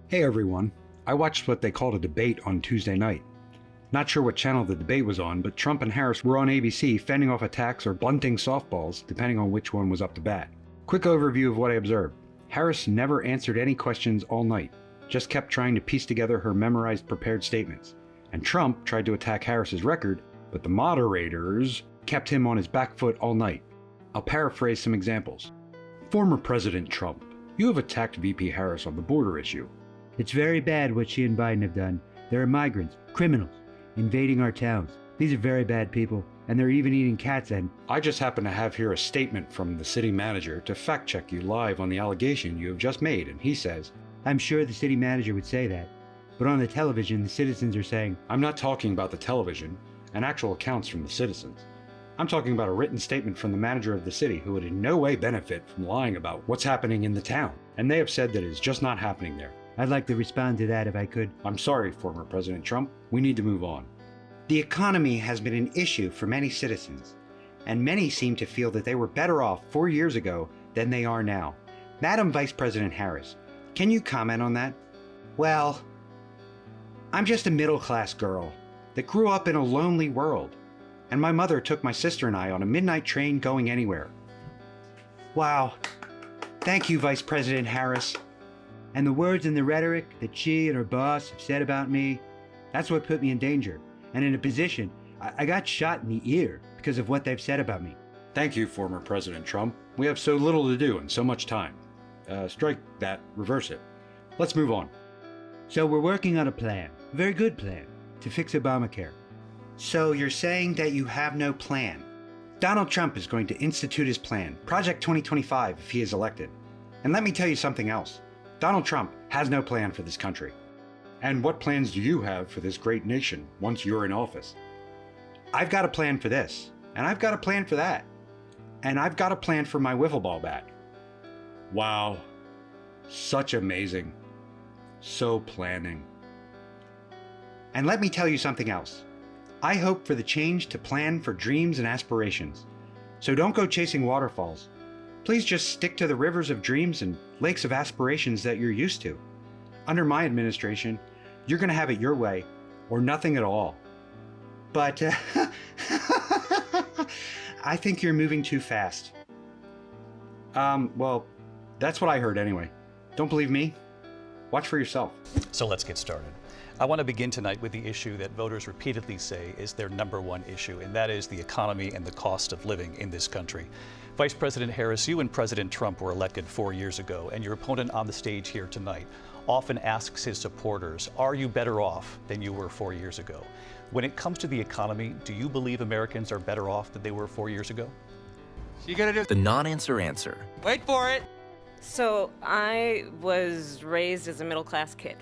Hey everyone, I watched what they called a debate on Tuesday night. Not sure what channel the debate was on, but Trump and Harris were on ABC fending off attacks or bunting softballs, depending on which one was up to bat. Quick overview of what I observed. Harris never answered any questions all night, just kept trying to piece together her memorized prepared statements. And Trump tried to attack Harris's record, but the moderators kept him on his back foot all night. I'll paraphrase some examples. Former President Trump, you have attacked VP Harris on the border issue. It's very bad what she and Biden have done. There are migrants, criminals, invading our towns. These are very bad people, and they're even eating cats and... I just happen to have here a statement from the city manager to fact check you live on the allegation you have just made, and he says, I'm sure the city manager would say that. But on the television, the citizens are saying... I'm not talking about the television and actual accounts from the citizens. I'm talking about a written statement from the manager of the city who would in no way benefit from lying about what's happening in the town. And they have said that it is just not happening there. I'd like to respond to that if I could. I'm sorry, former President Trump. We need to move on. The economy has been an issue for many citizens, and many seem to feel that they were better off 4 years ago than they are now. Madam Vice President Harris, can you comment on that? Well, I'm just a middle-class girl that grew up in a lonely world, and my mother took my sister and I on a midnight train going anywhere. Wow. Thank you, Vice President Harris. And the words and the rhetoric that she and her boss have said about me, that's what put me in danger. And in a position, I got shot in the ear because of what they've said about me. Thank you, former President Trump. We have so little to do and so much time. Strike that, reverse it. Let's move on. So we're working on a plan, a very good plan, to fix Obamacare. So you're saying that you have no plan? Donald Trump is going to institute his plan, Project 2025, if he is elected. And let me tell you something else. Donald Trump has no plan for this country. And what plans do you have for this great nation once you're in office? I've got a plan for this, and I've got a plan for that, and I've got a plan for my wiffle ball bat. Wow. Such amazing. So planning. And let me tell you something else. I hope for the change to plan for dreams and aspirations. So don't go chasing waterfalls. Please just stick to the rivers of dreams and lakes of aspirations that you're used to. Under my administration, you're going to have it your way, or nothing at all. But I think you're moving too fast. Well, that's what I heard anyway. Don't believe me? Watch for yourself. So let's get started. I want to begin tonight with the issue that voters repeatedly say is their #1 issue, and that is the economy and the cost of living in this country. Vice President Harris, you and President Trump were elected 4 years ago, and your opponent on the stage here tonight often asks his supporters, are you better off than you were 4 years ago? When it comes to the economy, do you believe Americans are better off than they were 4 years ago? You gotta do the non-answer answer. Wait for it. So I was raised as a middle-class kid,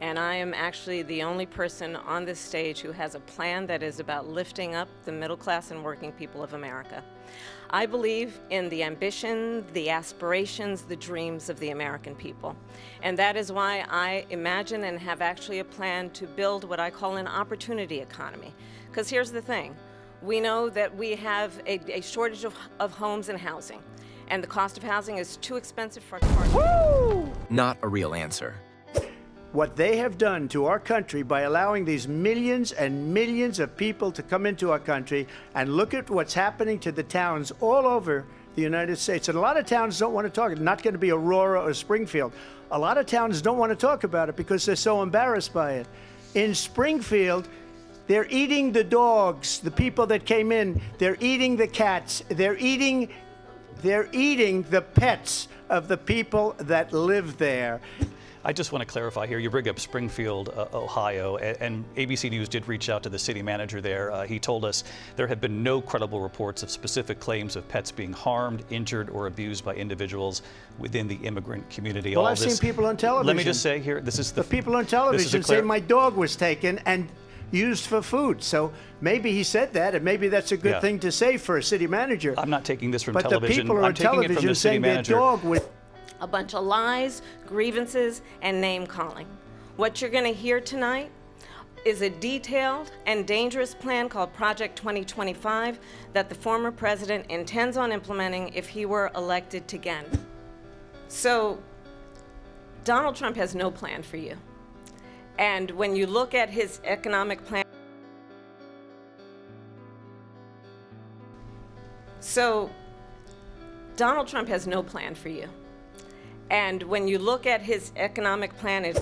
and I am actually the only person on this stage who has a plan that is about lifting up the middle class and working people of America. I believe in the ambition, the aspirations, the dreams of the American people. And that is why I imagine and have actually a plan to build what I call an opportunity economy. Because here's the thing, we know that we have a shortage of homes and housing, and the cost of housing is too expensive for our Not a real answer. What they have done to our country by allowing these millions and millions of people to come into our country, and look at what's happening to the towns all over the United States. And a lot of towns don't want to talk. It's not going to be Aurora or Springfield. A lot of towns don't want to talk about it because they're so embarrassed by it. In Springfield, they're eating the dogs, the people that came in. They're eating the cats. They're eating the pets of the people that live there. I just want to clarify here, you bring up Springfield, Ohio, and ABC News did reach out to the city manager there. He told us there have been no credible reports of specific claims of pets being harmed, injured, or abused by individuals within the immigrant community. Well, I've seen people on television. Let me just say here, this is the people on television say my dog was taken and used for food. So maybe he said that, and maybe that's a good thing to say for a city manager. I'm not taking this from but television. The people on television saying their dog was... A bunch of lies, grievances, and name-calling. What you're going to hear tonight is a detailed and dangerous plan called Project 2025 that the former president intends on implementing if he were elected again. So Donald Trump has no plan for you. And when you look at his economic plan, so Donald Trump has no plan for you. And when you look at his economic plan,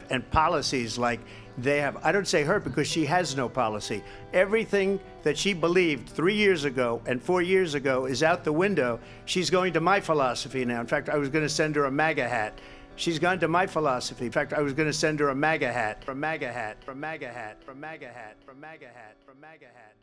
and policies like they have, I don't say her because she has no policy. Everything that she believed 3 years ago and 4 years ago is out the window. She's going to my philosophy now. In fact, I was going to send her a MAGA hat. She's gone to my philosophy. In fact, I was going to send her a MAGA hat, from MAGA hat, from MAGA hat, from MAGA hat, from MAGA hat, from MAGA hat.